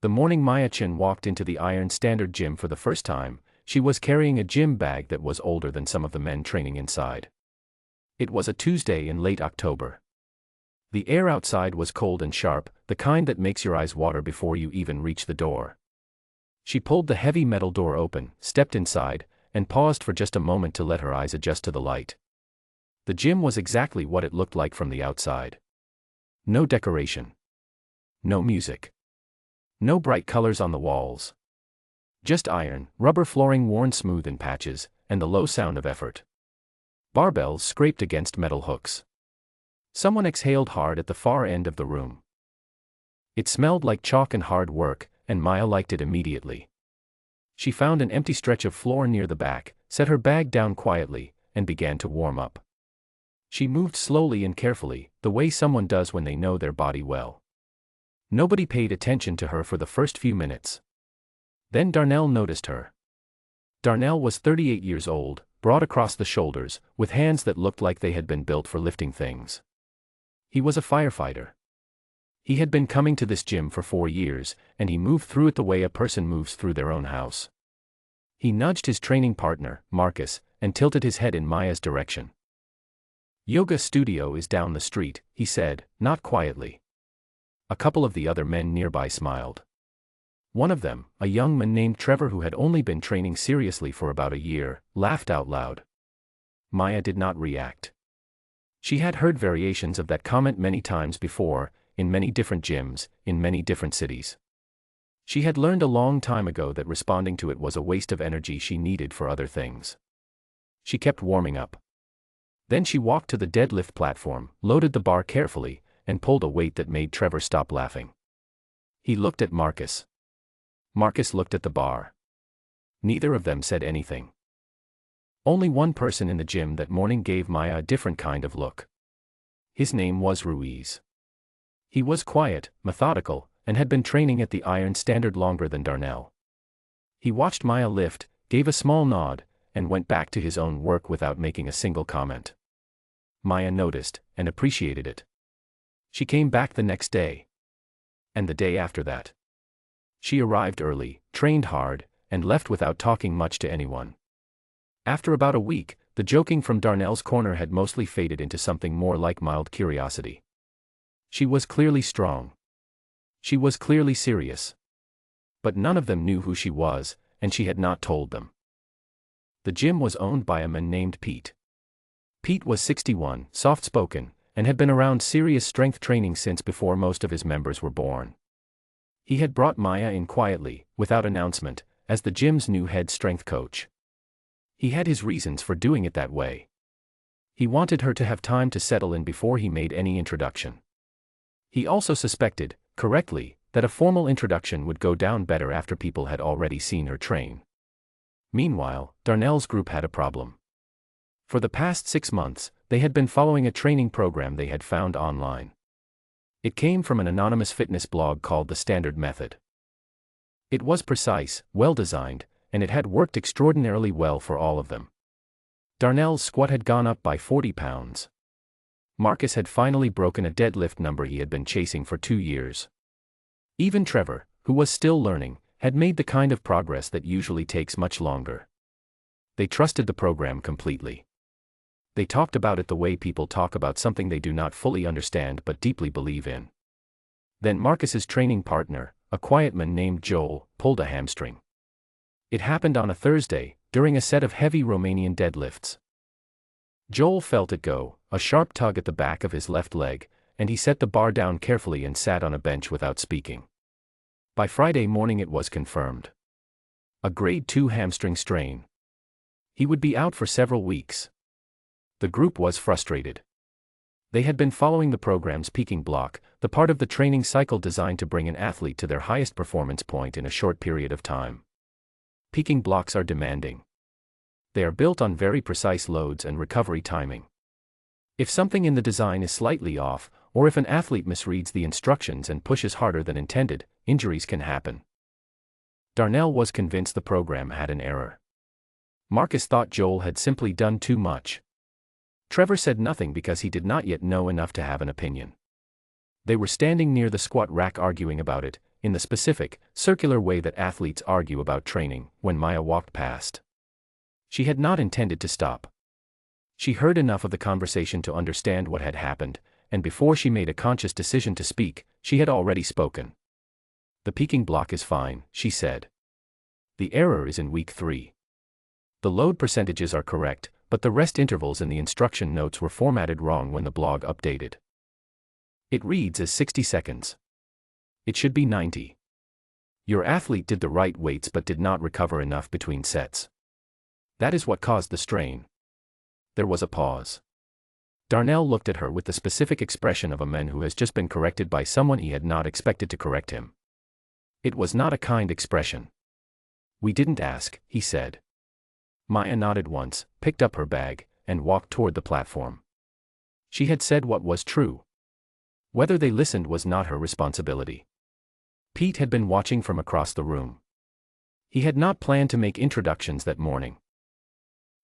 The morning Maya Chen walked into the Iron Standard gym for the first time, she was carrying a gym bag that was older than some of the men training inside. It was a Tuesday in late October. The air outside was cold and sharp, the kind that makes your eyes water before you even reach the door. She pulled the heavy metal door open, stepped inside, and paused for just a moment to let her eyes adjust to the light. The gym was exactly what it looked like from the outside. No decoration. No music. No bright colors on the walls. Just iron, rubber flooring worn smooth in patches, and the low sound of effort. Barbells scraped against metal hooks. Someone exhaled hard at the far end of the room. It smelled like chalk and hard work, and Maya liked it immediately. She found an empty stretch of floor near the back, set her bag down quietly, and began to warm up. She moved slowly and carefully, the way someone does when they know their body well. Nobody paid attention to her for the first few minutes. Then Darnell noticed her. Darnell was 38 years old, broad across the shoulders, with hands that looked like they had been built for lifting things. He was a firefighter. He had been coming to this gym for 4 years, and he moved through it the way a person moves through their own house. He nudged his training partner, Marcus, and tilted his head in Maya's direction. "Yoga studio is down the street," he said, not quietly. A couple of the other men nearby smiled. One of them, a young man named Trevor who had only been training seriously for about a year, laughed out loud. Maya did not react. She had heard variations of that comment many times before, in many different gyms, in many different cities. She had learned a long time ago that responding to it was a waste of energy she needed for other things. She kept warming up. Then she walked to the deadlift platform, loaded the bar carefully, and pulled a weight that made Trevor stop laughing. He looked at Marcus. Marcus looked at the bar. Neither of them said anything. Only one person in the gym that morning gave Maya a different kind of look. His name was Ruiz. He was quiet, methodical, and had been training at the Iron Standard longer than Darnell. He watched Maya lift, gave a small nod, and went back to his own work without making a single comment. Maya noticed, and appreciated it. She came back the next day. And the day after that. She arrived early, trained hard, and left without talking much to anyone. After about a week, the joking from Darnell's corner had mostly faded into something more like mild curiosity. She was clearly strong. She was clearly serious. But none of them knew who she was, and she had not told them. The gym was owned by a man named Pete. Pete was 61, soft-spoken, and had been around serious strength training since before most of his members were born. He had brought Maya in quietly, without announcement, as the gym's new head strength coach. He had his reasons for doing it that way. He wanted her to have time to settle in before he made any introduction. He also suspected, correctly, that a formal introduction would go down better after people had already seen her train. Meanwhile, Darnell's group had a problem. For the past 6 months, they had been following a training program they had found online. It came from an anonymous fitness blog called The Standard Method. It was precise, well-designed, and it had worked extraordinarily well for all of them. Darnell's squat had gone up by 40 pounds. Marcus had finally broken a deadlift number he had been chasing for 2 years. Even Trevor, who was still learning, had made the kind of progress that usually takes much longer. They trusted the program completely. They talked about it the way people talk about something they do not fully understand but deeply believe in. Then Marcus's training partner, a quiet man named Joel, pulled a hamstring. It happened on a Thursday, during a set of heavy Romanian deadlifts. Joel felt it go, a sharp tug at the back of his left leg, and he set the bar down carefully and sat on a bench without speaking. By Friday morning it was confirmed. A grade 2 hamstring strain. He would be out for several weeks. The group was frustrated. They had been following the program's peaking block, the part of the training cycle designed to bring an athlete to their highest performance point in a short period of time. Peaking blocks are demanding. They are built on very precise loads and recovery timing. If something in the design is slightly off, or if an athlete misreads the instructions and pushes harder than intended, injuries can happen. Darnell was convinced the program had an error. Marcus thought Joel had simply done too much. Trevor said nothing because he did not yet know enough to have an opinion. They were standing near the squat rack arguing about it, in the specific, circular way that athletes argue about training, when Maya walked past. She had not intended to stop. She heard enough of the conversation to understand what had happened, and before she made a conscious decision to speak, she had already spoken. "The peaking block is fine," she said. "The error is in week 3. The load percentages are correct, but the rest intervals in the instruction notes were formatted wrong when the blog updated. It reads as 60 seconds. It should be 90. Your athlete did the right weights but did not recover enough between sets. That is what caused the strain." There was a pause. Darnell looked at her with the specific expression of a man who has just been corrected by someone he had not expected to correct him. It was not a kind expression. "We didn't ask," he said. Maya nodded once, picked up her bag, and walked toward the platform. She had said what was true. Whether they listened was not her responsibility. Pete had been watching from across the room. He had not planned to make introductions that morning.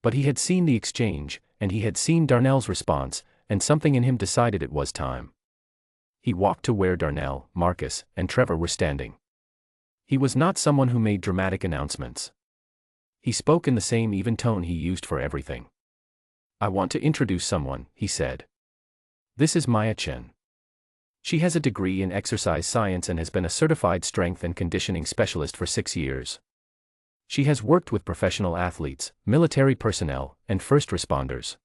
But he had seen the exchange, and he had seen Darnell's response, and something in him decided it was time. He walked to where Darnell, Marcus, and Trevor were standing. He was not someone who made dramatic announcements. He spoke in the same even tone he used for everything. "I want to introduce someone," he said. "This is Maya Chen. She has a degree in exercise science and has been a certified strength and conditioning specialist for 6 years. She has worked with professional athletes, military personnel, and first responders.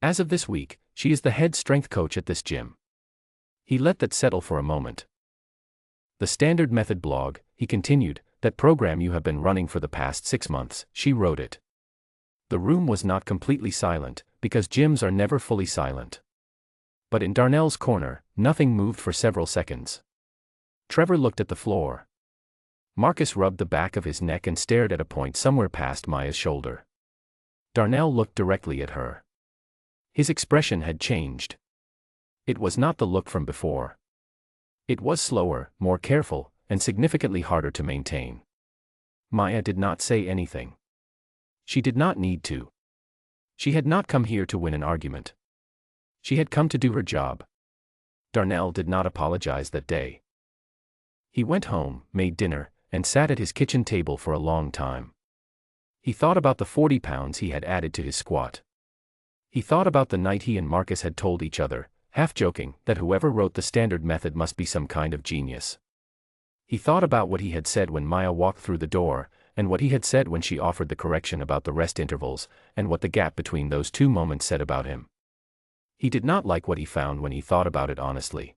As of this week, she is the head strength coach at this gym." He let that settle for a moment. "The Standard Method blog," he continued, "that program you have been running for the past 6 months, she wrote it." The room was not completely silent, because gyms are never fully silent. But in Darnell's corner, nothing moved for several seconds. Trevor looked at the floor. Marcus rubbed the back of his neck and stared at a point somewhere past Maya's shoulder. Darnell looked directly at her. His expression had changed. It was not the look from before. It was slower, more careful, and significantly harder to maintain. Maya did not say anything. She did not need to. She had not come here to win an argument. She had come to do her job. Darnell did not apologize that day. He went home, made dinner, and sat at his kitchen table for a long time. He thought about the 40 pounds he had added to his squat. He thought about the night he and Marcus had told each other, half joking, that whoever wrote the Standard Method must be some kind of genius. He thought about what he had said when Maya walked through the door, and what he had said when she offered the correction about the rest intervals, and what the gap between those 2 moments said about him. He did not like what he found when he thought about it honestly.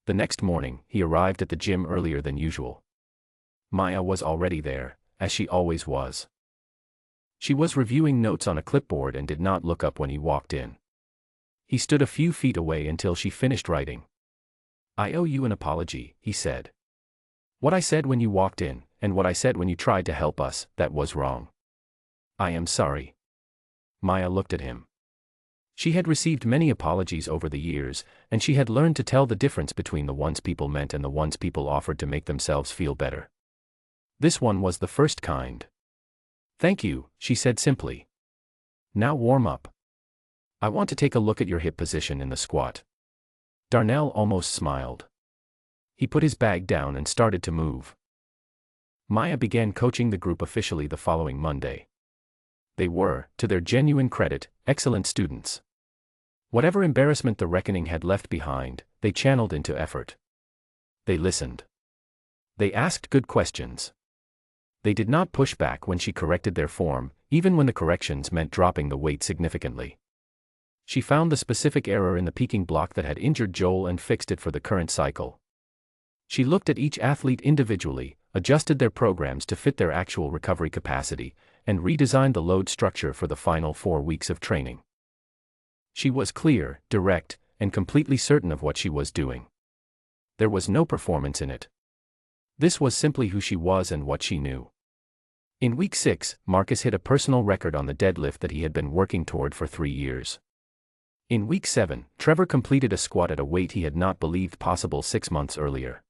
The next morning, he arrived at the gym earlier than usual. Maya was already there, as she always was. She was reviewing notes on a clipboard and did not look up when he walked in. He stood a few feet away until she finished writing. "I owe you an apology," he said. "What I said when you walked in, and what I said when you tried to help us, that was wrong. I am sorry." Maya looked at him. She had received many apologies over the years, and she had learned to tell the difference between the ones people meant and the ones people offered to make themselves feel better. This one was the first kind. "Thank you," she said simply. "Now warm up. I want to take a look at your hip position in the squat." Darnell almost smiled. He put his bag down and started to move. Maya began coaching the group officially the following Monday. They were, to their genuine credit, excellent students. Whatever embarrassment the reckoning had left behind, they channeled into effort. They listened. They asked good questions. They did not push back when she corrected their form, even when the corrections meant dropping the weight significantly. She found the specific error in the peaking block that had injured Joel and fixed it for the current cycle. She looked at each athlete individually, adjusted their programs to fit their actual recovery capacity, and redesigned the load structure for the final 4 weeks of training. She was clear, direct, and completely certain of what she was doing. There was no performance in it. This was simply who she was and what she knew. In week 6, Marcus hit a personal record on the deadlift that he had been working toward for 3 years. In week 7, Trevor completed a squat at a weight he had not believed possible 6 months earlier.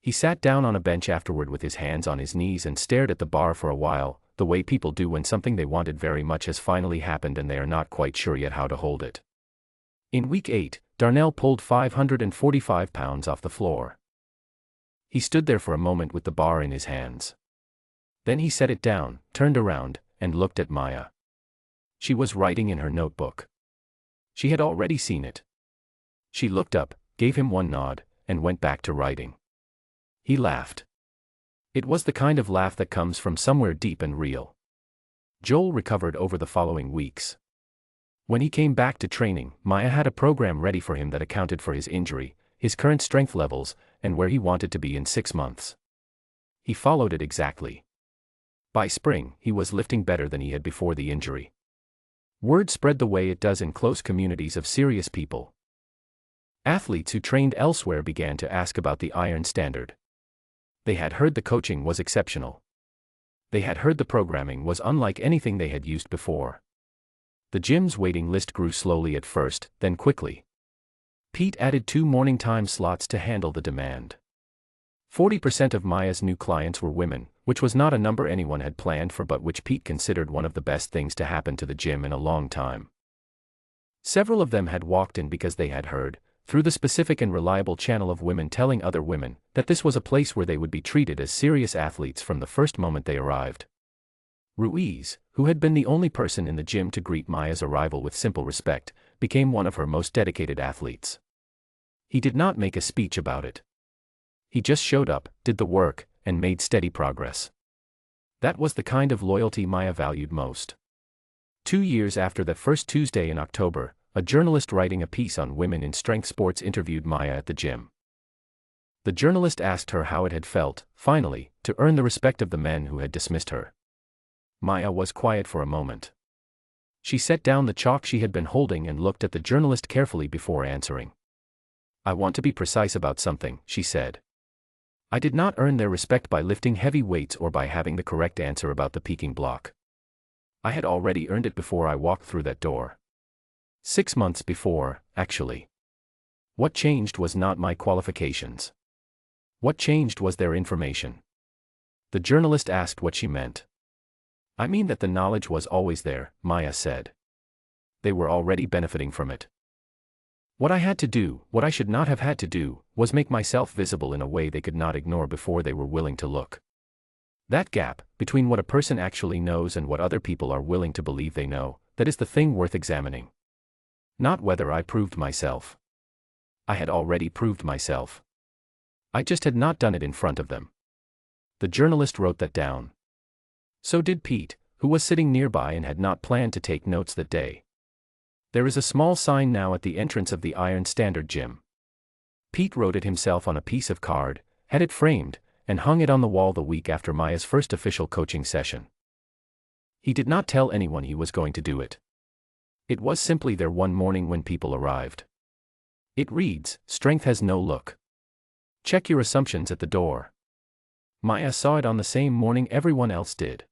He sat down on a bench afterward with his hands on his knees and stared at the bar for a while, the way people do when something they wanted very much has finally happened and they are not quite sure yet how to hold it. In week 8, Darnell pulled 545 pounds off the floor. He stood there for a moment with the bar in his hands. Then he set it down, turned around, and looked at Maya. She was writing in her notebook. She had already seen it. She looked up, gave him one nod, and went back to writing. He laughed. It was the kind of laugh that comes from somewhere deep and real. Joel recovered over the following weeks. When he came back to training, Maya had a program ready for him that accounted for his injury, his current strength levels, and where he wanted to be in 6 months. He followed it exactly. By spring, he was lifting better than he had before the injury. Word spread the way it does in close communities of serious people. Athletes who trained elsewhere began to ask about the iron standard. They had heard the coaching was exceptional. They had heard the programming was unlike anything they had used before. The gym's waiting list grew slowly at first, then quickly. Pete added 2 morning time slots to handle the demand. 40% of Maya's new clients were women, which was not a number anyone had planned for but which Pete considered one of the best things to happen to the gym in a long time. Several of them had walked in because they had heard, through the specific and reliable channel of women telling other women, that this was a place where they would be treated as serious athletes from the first moment they arrived. Ruiz, who had been the only person in the gym to greet Maya's arrival with simple respect, became one of her most dedicated athletes. He did not make a speech about it. He just showed up, did the work, and made steady progress. That was the kind of loyalty Maya valued most. 2 years after that first Tuesday in October, a journalist writing a piece on women in strength sports interviewed Maya at the gym. The journalist asked her how it had felt, finally, to earn the respect of the men who had dismissed her. Maya was quiet for a moment. She set down the chalk she had been holding and looked at the journalist carefully before answering. "I want to be precise about something," she said. "I did not earn their respect by lifting heavy weights or by having the correct answer about the peaking block. I had already earned it before I walked through that door. 6 months before, actually. What changed was not my qualifications. What changed was their information." The journalist asked what she meant. "I mean that the knowledge was always there," Maya said. "They were already benefiting from it. What I had to do, what I should not have had to do, was make myself visible in a way they could not ignore before they were willing to look. That gap, between what a person actually knows and what other people are willing to believe they know, that is the thing worth examining. Not whether I proved myself. I had already proved myself. I just had not done it in front of them." The journalist wrote that down. So did Pete, who was sitting nearby and had not planned to take notes that day. There is a small sign now at the entrance of the Iron Standard gym. Pete wrote it himself on a piece of card, had it framed, and hung it on the wall the week after Maya's first official coaching session. He did not tell anyone he was going to do it. It was simply there one morning when people arrived. It reads, "Strength has no look. Check your assumptions at the door." Maya saw it on the same morning everyone else did.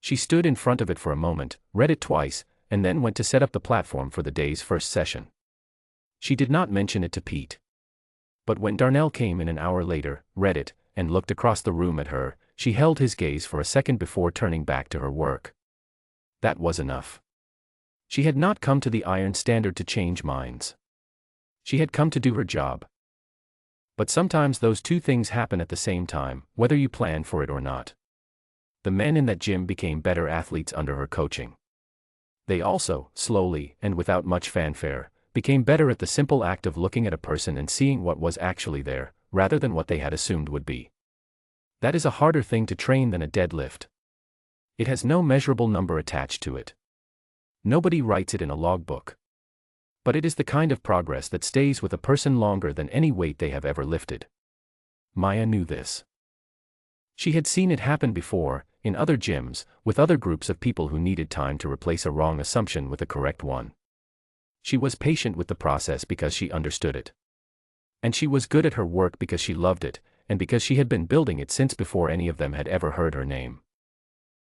She stood in front of it for a moment, read it twice, and then went to set up the platform for the day's first session. She did not mention it to Pete. But when Darnell came in an hour later, read it, and looked across the room at her, she held his gaze for a second before turning back to her work. That was enough. She had not come to the Iron Standard to change minds. She had come to do her job. But sometimes those two things happen at the same time, whether you plan for it or not. The men in that gym became better athletes under her coaching. They also, slowly, and without much fanfare, became better at the simple act of looking at a person and seeing what was actually there, rather than what they had assumed would be. That is a harder thing to train than a deadlift. It has no measurable number attached to it. Nobody writes it in a logbook. But it is the kind of progress that stays with a person longer than any weight they have ever lifted. Maya knew this. She had seen it happen before, in other gyms, with other groups of people who needed time to replace a wrong assumption with a correct one. She was patient with the process because she understood it. And she was good at her work because she loved it, and because she had been building it since before any of them had ever heard her name.